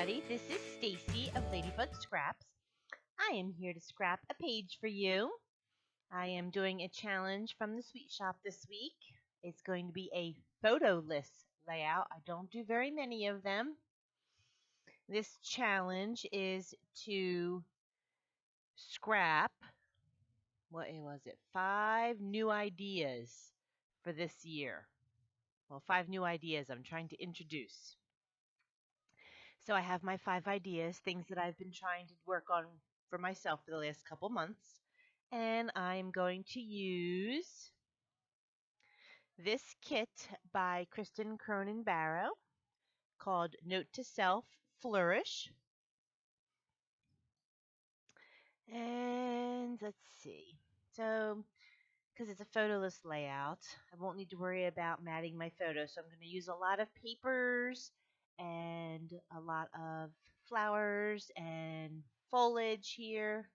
everybody. This is Stacy of Ladybug Scraps. I am here to scrap a page for you. I am doing a challenge from the Sweet Shop this week. It's going to be a photo-less layout. I don't do very many of them. This challenge is to scrap, what was it, 5 new ideas for this year. Well, 5 new ideas I'm trying to introduce. So I have my 5 ideas, things that I've been trying to work on for myself for the last couple months. And I'm going to use this kit by Kristin Cronin-Barrow called Note to Self-Flourish. And let's see. So, because it's a photoless layout, I won't need to worry about matting my photos. So I'm going to use a lot of papers and a lot of flowers and foliage here.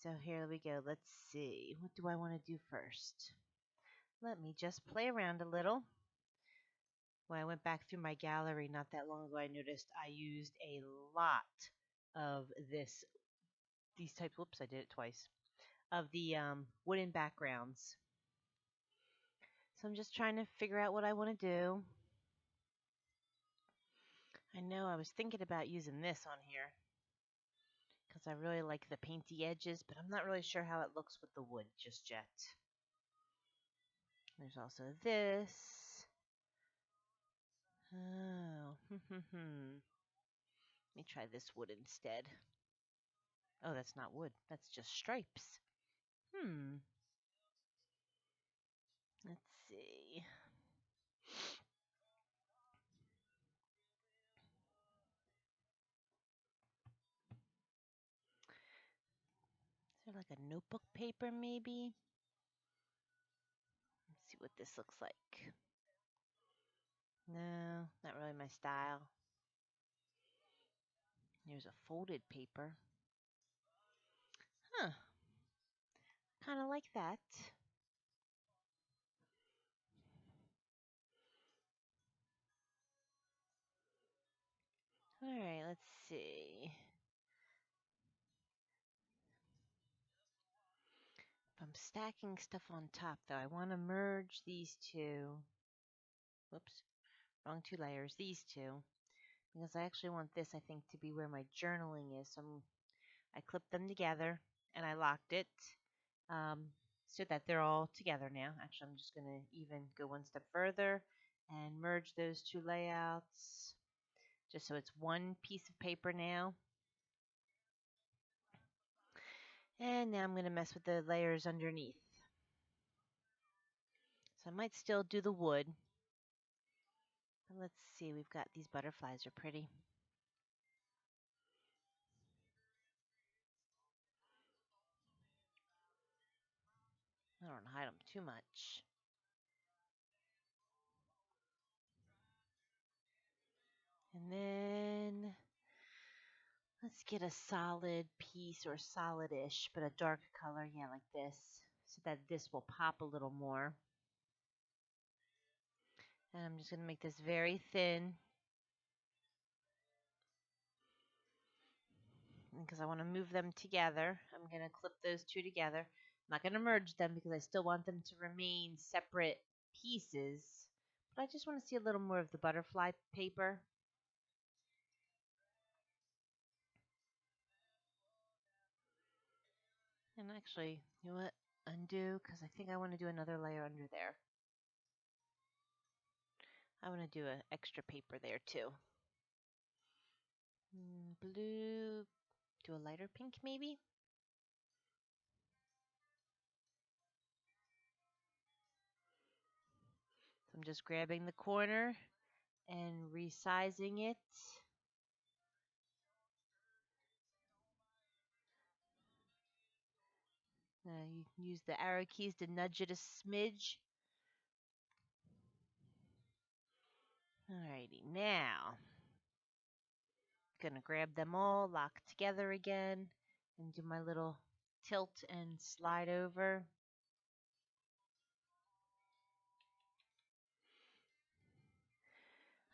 So here we go. Let's see. What do I want to do first? Let me just play around a little. When I went back through my gallery not that long ago, I noticed I used a lot of these types. Whoops, I did it twice. Of the wooden backgrounds. So I'm just trying to figure out what I want to do. I know I was thinking about using this on here because I really like the painty edges, but I'm not really sure how it looks with the wood just yet. There's also this. Oh, let me try this wood instead. Oh, that's not wood. That's just stripes. Let's see. Is there like a notebook paper maybe? Let's see what this looks like. No, not really my style. Here's a folded paper. Huh. Kind of like that. Alright, let's see. If I'm stacking stuff on top, though, I want to merge these two. Whoops. Wrong 2 layers. These two. Because I actually want this, I think, to be where my journaling is. So I clipped them together, and I locked it. So that they're all together now. Actually, I'm just going to even go one step further and merge those 2 layouts just so it's one piece of paper now. And now I'm going to mess with the layers underneath. So I might still do the wood. But let's see, we've got these butterflies are pretty. I don't want to hide them too much. And then let's get a solid piece or solid-ish, but a dark color, yeah, like this, so that this will pop a little more. And I'm just going to make this very thin because I want to move them together. I'm going to clip those 2 together. I'm not going to merge them because I still want them to remain separate pieces. But I just want to see a little more of the butterfly paper. And actually, you know what? Undo, because I think I want to do another layer under there. I want to do an extra paper there too. Blue, do a lighter pink maybe? So I'm just grabbing the corner and resizing it. You can use the arrow keys to nudge it a smidge. Alrighty, now gonna grab them all, lock together again, and do my little tilt and slide over.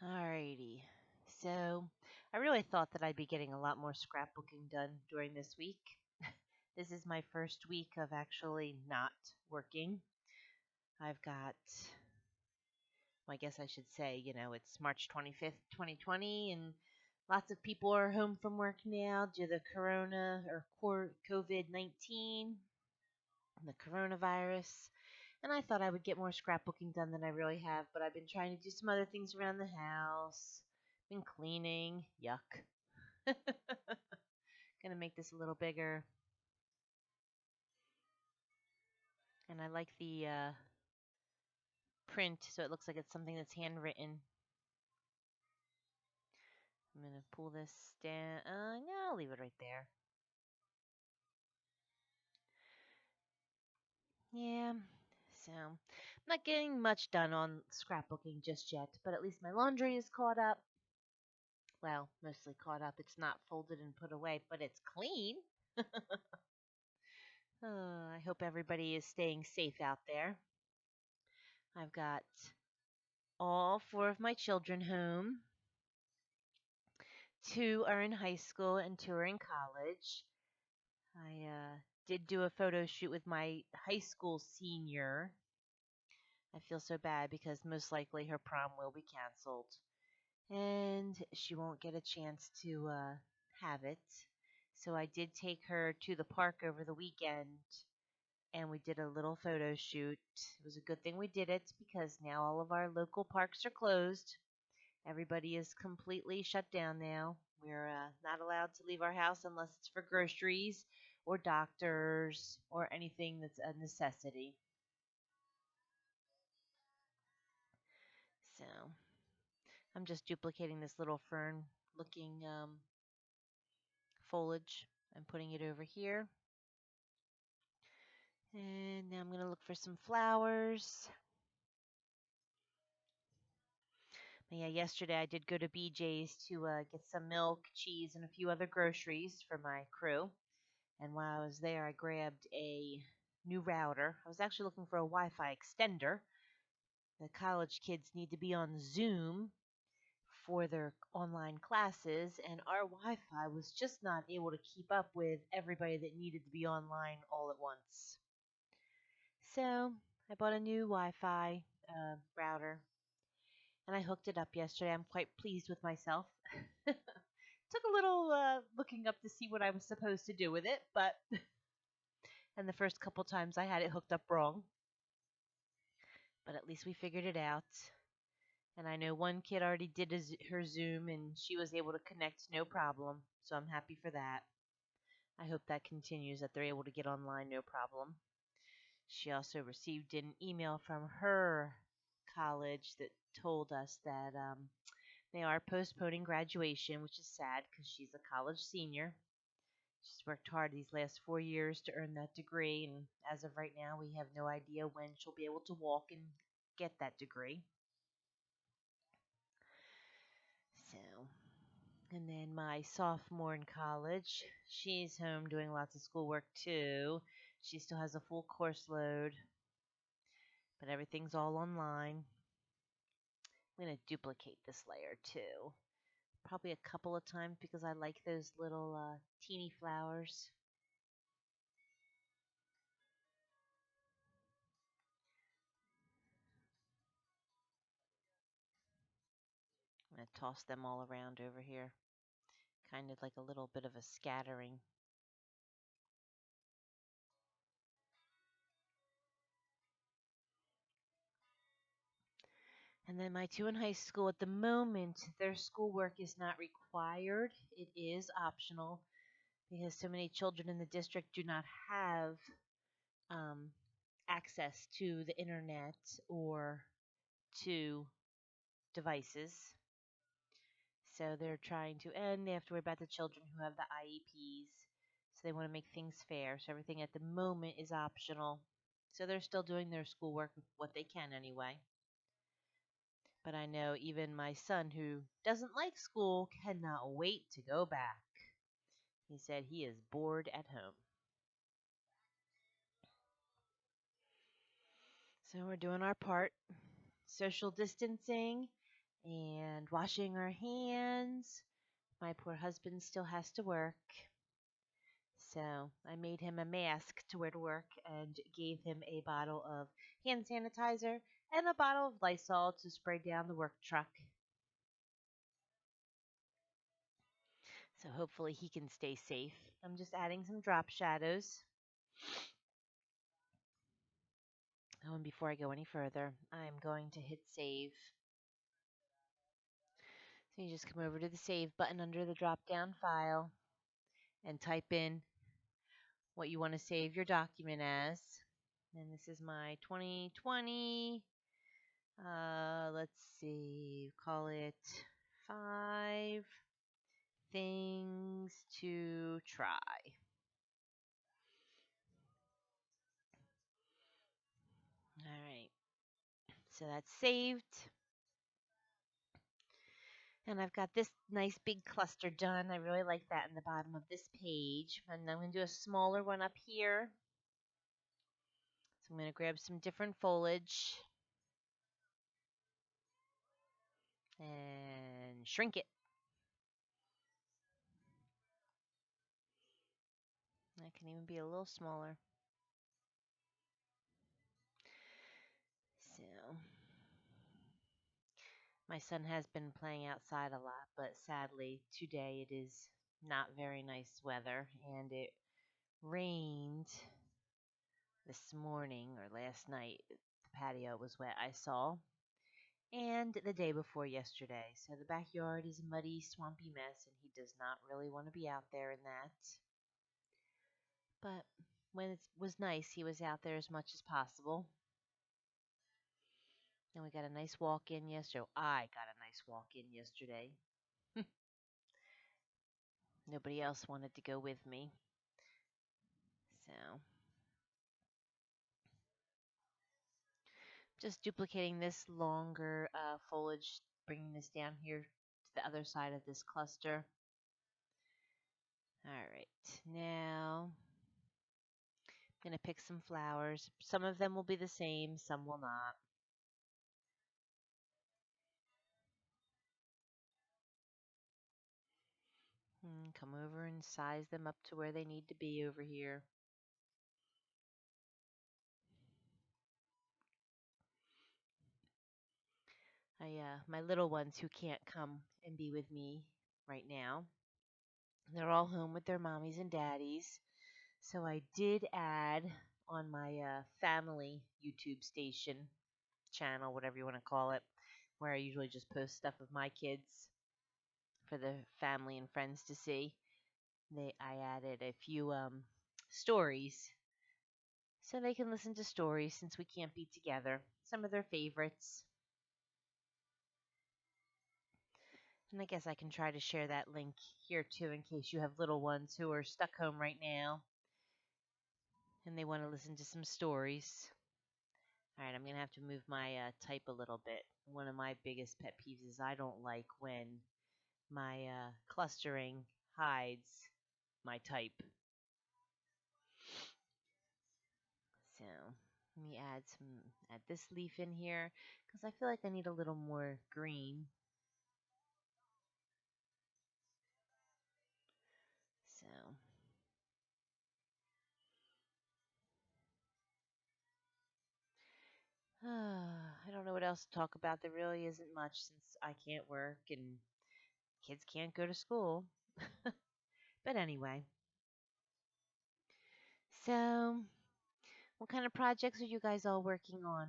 Alrighty, so I really thought that I'd be getting a lot more scrapbooking done during this week. This is my first week of actually not working. I've got, well, I guess I should say, it's March 25th, 2020, and lots of people are home from work now due to the corona or COVID-19, the coronavirus. And I thought I would get more scrapbooking done than I really have, but I've been trying to do some other things around the house. Been cleaning. Yuck. Gonna make this a little bigger. And I like the print, so it looks like it's something that's handwritten. I'm gonna pull this down. No, I'll leave it right there. Yeah. So, I'm not getting much done on scrapbooking just yet, but at least my laundry is caught up. Well, mostly caught up. It's not folded and put away, but it's clean. I hope everybody is staying safe out there. I've got all four of my children home. Two are in high school and two are in college. I did do a photo shoot with my high school senior. I feel so bad because most likely her prom will be canceled and she won't get a chance to have it. So I did take her to the park over the weekend and we did a little photo shoot. It was a good thing we did it because now all of our local parks are closed. Everybody is completely shut down now. We're not allowed to leave our house unless it's for groceries or doctors or anything that's a necessity. So I'm just duplicating this little fern looking foliage and putting it over here. And now I'm going to look for some flowers. But yeah, yesterday I did go to BJ's to get some milk, cheese, and a few other groceries for my crew. And while I was there, I grabbed a new router. I was actually looking for a Wi-Fi extender. The college kids need to be on Zoom for their online classes, and our Wi-Fi was just not able to keep up with everybody that needed to be online all at once. So I bought a new Wi-Fi router, and I hooked it up yesterday. I'm quite pleased with myself. Took a little looking up to see what I was supposed to do with it, but and the first couple times I had it hooked up wrong. But at least we figured it out. And I know one kid already did her Zoom and she was able to connect no problem. So I'm happy for that. I hope that continues, that they're able to get online no problem. She also received an email from her college that told us that they are postponing graduation, which is sad because she's a college senior. She's worked hard these last 4 years to earn that degree, and as of right now, we have no idea when she'll be able to walk and get that degree. So, and then my sophomore in college, she's home doing lots of schoolwork too. She still has a full course load, but everything's all online. I'm going to duplicate this layer too. Probably a couple of times because I like those little teeny flowers. I'm going to toss them all around over here. Kind of like a little bit of a scattering. And then my two in high school, at the moment, their schoolwork is not required. It is optional because so many children in the district do not have um, access to the internet or to devices. So they're trying to, and they have to worry about the children who have the IEPs. So they want to make things fair. So everything at the moment is optional. So they're still doing their schoolwork, what they can anyway. But I know even my son, who doesn't like school, cannot wait to go back. He said he is bored at home. So we're doing our part, social distancing and washing our hands, My poor husband still has to work. So I made him a mask to wear to work and gave him a bottle of hand sanitizer and a bottle of Lysol to spray down the work truck. So hopefully he can stay safe. I'm just adding some drop shadows. Oh, and before I go any further, I'm going to hit save. So you just come over to the save button under the drop down file and type in what you want to save your document as. And this is my 2020. Let's see, call it 5 things to try. All right, so that's saved. And I've got this nice big cluster done. I really like that in the bottom of this page. And I'm going to do a smaller one up here. So I'm going to grab some different foliage and shrink it. That can even be a little smaller. So my son has been playing outside a lot, but sadly today it is not very nice weather, and it rained this morning or last night. The patio was wet, I saw, and the day before yesterday. So the backyard is a muddy, swampy mess, and he does not really want to be out there in that. But when it was nice, he was out there as much as possible. And we got a nice walk in yesterday. I got a nice walk in yesterday. Nobody else wanted to go with me. So just duplicating this longer foliage, bringing this down here to the other side of this cluster. All right, now I'm going to pick some flowers. Some of them will be the same, some will not. Come over and size them up to where they need to be over here. My little ones who can't come and be with me right now, they're all home with their mommies and daddies. So I did add on my family YouTube station channel, whatever you want to call it, where I usually just post stuff of my kids for the family and friends to see. I added a few stories so they can listen to stories since we can't be together. Some of their favorites. And I guess I can try to share that link here too in case you have little ones who are stuck home right now and they want to listen to some stories. All right, I'm going to have to move my type a little bit. One of my biggest pet peeves is I don't like when my clustering hides my type. So let me add this leaf in here because I feel like I need a little more green. So I don't know what else to talk about. There really isn't much since I can't work and kids can't go to school. But anyway, so what kind of projects are you guys all working on?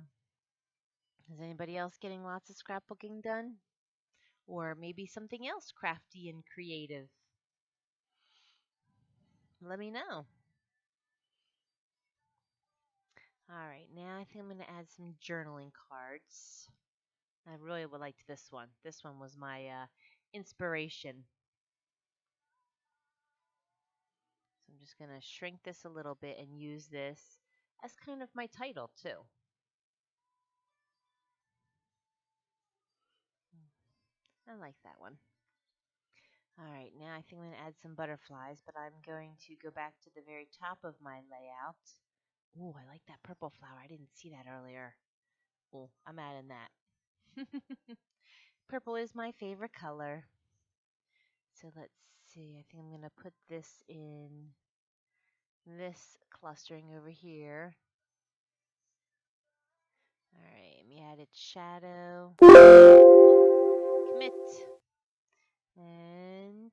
Is anybody else getting lots of scrapbooking done? Or maybe something else crafty and creative? Let me know. All right, now I think I'm going to add some journaling cards. I really would like this one. This one was my inspiration. So I'm just going to shrink this a little bit and use this as kind of my title too. I like that one. All right, now I think I'm going to add some butterflies, but I'm going to go back to the very top of my layout. Ooh, I like that purple flower. I didn't see that earlier. Oh, I'm adding that. Purple is my favorite color. So let's see. I think I'm going to put this in this clustering over here. All right, let me add its shadow. Whoop. Commit. And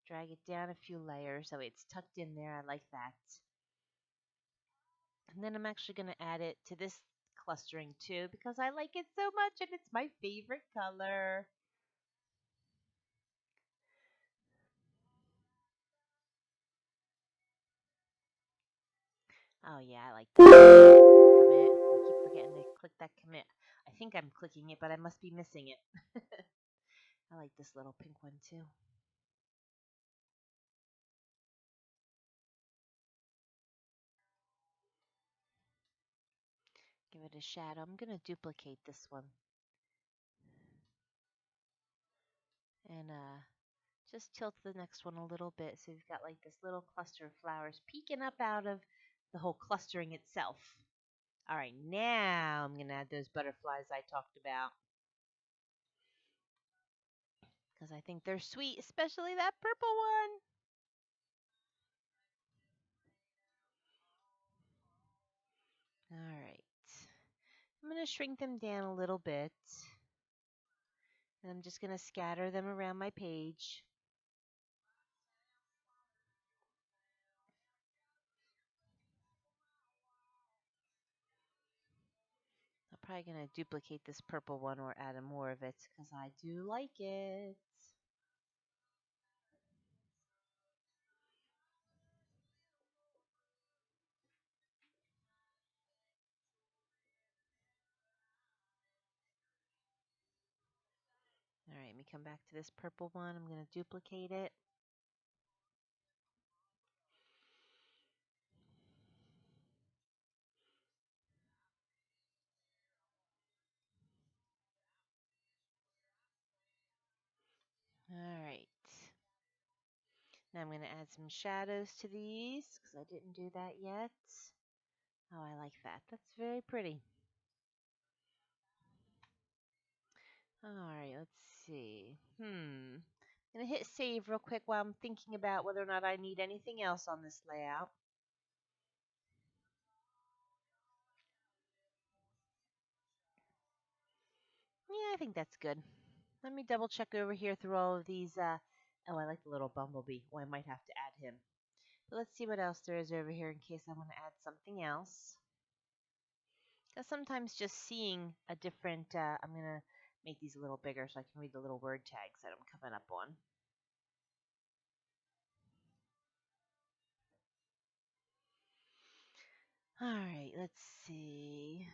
drag it down a few layers so it's tucked in there. I like that. And then I'm actually going to add it to this clustering too because I like it so much and it's my favorite color. Oh yeah, I like that. Commit. I keep forgetting to click that commit. I think I'm clicking it, but I must be missing it. I like this little pink one too. Give it a shadow. I'm going to duplicate this one. And just tilt the next one a little bit so you've got like this little cluster of flowers peeking up out of the whole clustering itself. All right, now I'm going to add those butterflies I talked about because I think they're sweet, especially that purple one. All right. I'm going to shrink them down a little bit. And I'm just going to scatter them around my page. I'm probably going to duplicate this purple one or add more of it because I do like it. All right, let me come back to this purple one. I'm going to duplicate it. All right. Now I'm going to add some shadows to these because I didn't do that yet. Oh, I like that. That's very pretty. All right, let's see. I'm going to hit save real quick while I'm thinking about whether or not I need anything else on this layout. Yeah, I think that's good. Let me double check over here through all of these. Oh, I like the little bumblebee. Oh, I might have to add him. But let's see what else there is over here in case I want to add something else. Because sometimes just seeing a different, I'm going to make these a little bigger so I can read the little word tags that I'm coming up on. All right, let's see.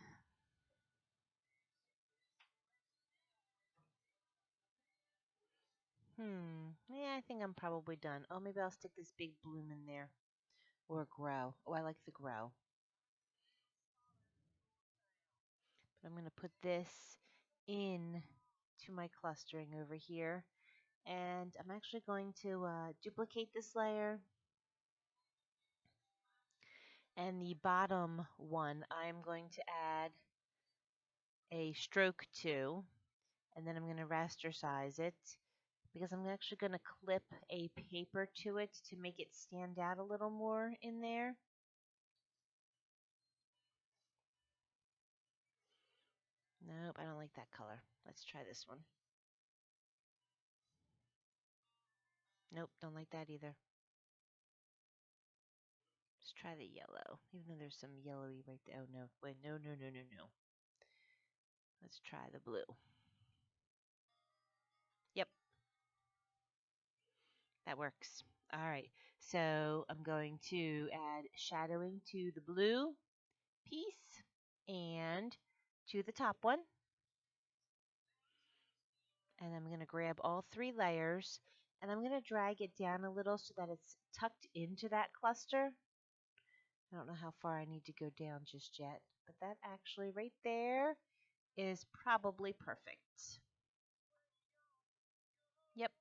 Yeah, I think I'm probably done. Oh, maybe I'll stick this big bloom in there. Or grow. Oh, I like the grow. But I'm going to put this in to my clustering over here. And I'm actually going to duplicate this layer. And the bottom one, I'm going to add a stroke to. And then I'm going to raster size it because I'm actually going to clip a paper to it to make it stand out a little more in there. Nope, I don't like that color. Let's try this one. Nope, don't like that either. Let's try the yellow, even though there's some yellowy right there. Oh no, wait, no. Let's try the blue. Yep, that works. All right, so I'm going to add shadowing to the blue piece and to the top one. And I'm going to grab all three layers and I'm going to drag it down a little so that it's tucked into that cluster. I don't know how far I need to go down just yet, but that actually right there is probably perfect. Yep.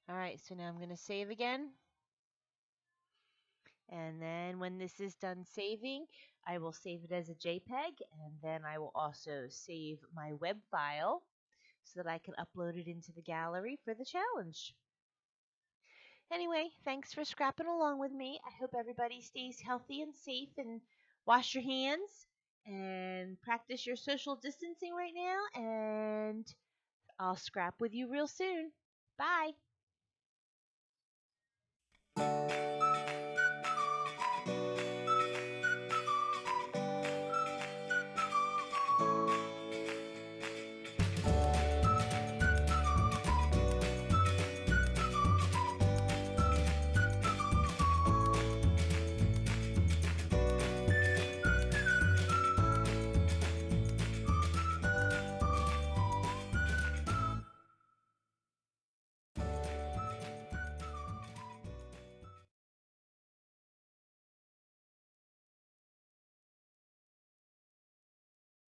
All right, so now I'm going to save again. And then when this is done saving, I will save it as a JPEG, and then I will also save my web file so that I can upload it into the gallery for the challenge. Anyway, thanks for scrapping along with me. I hope everybody stays healthy and safe and wash your hands and practice your social distancing right now. And I'll scrap with you real soon. Bye.